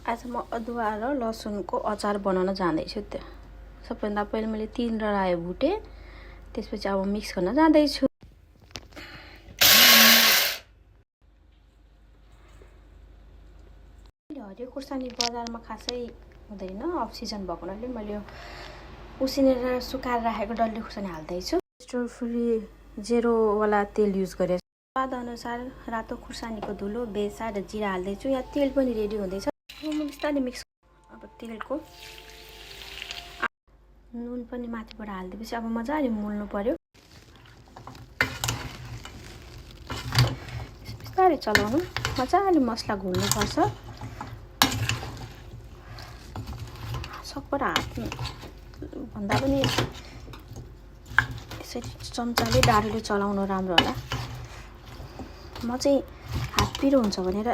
आज म अदुवा र लसुनको अचार बनाउन जाँदैछु। त्यो सबभन्दा पहिले मैले 3 रायो भुटे, त्यसपछि अब मिक्स गर्न जाँदैछु। हरियो खुर्सानी बजारमा खासै हुँदैन, अफ सिजन भएको हुनाले मैले उसिनेर सुकाएर राखेको डल्ले खुर्सानी हाल्दैछु। स्टोर फ्री 0 वाला तेल युज गरेँ। स्वाद अनुसार रातो खुर्सानीको धुलो, बेसा र जिरा हाल्दैछु। यहाँ तेल पनि रेडी हुँदैछ। म बिस्तारै मिक्स। अब तेलको नुन पनि माथिबाट हाल्दिएपछि अब मजाले मोल्नु पर्यो। बिस्तारै चलाउनु, मजाले मसला घुल्नुपर्छ। सकभर हात भन्दा पनि यसरी चम्चाले डाडुले चलाउनु राम्रो होला। म चाहिँ हात पिरो हुन्छ भनेर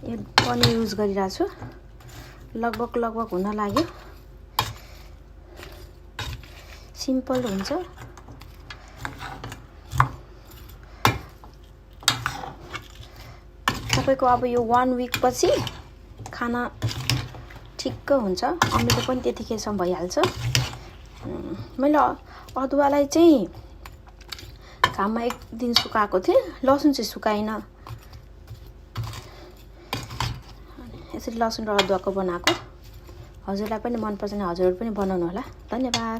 यो पनि युज गरिरहेको छु। लगभग हुन लाग्यो। सिम्पल हुन्छ। तपाईको अब यो 1 विक पछि खाना ठिक्क हुन्छ। अमिलो पनि त्यतिखेरसम्म भइहाल्छ। मैले अदुवालाई चाहिँ घाममा 1 दिन सुकाएको थिएँ। लसुन चाहिँ सुकाइन। यसरी लसुन र अदुवाको बनाएको। हजुरलाई पनि मनपर्छ भने हजुरहरू पनि बनाउनु होला। धन्यवाद।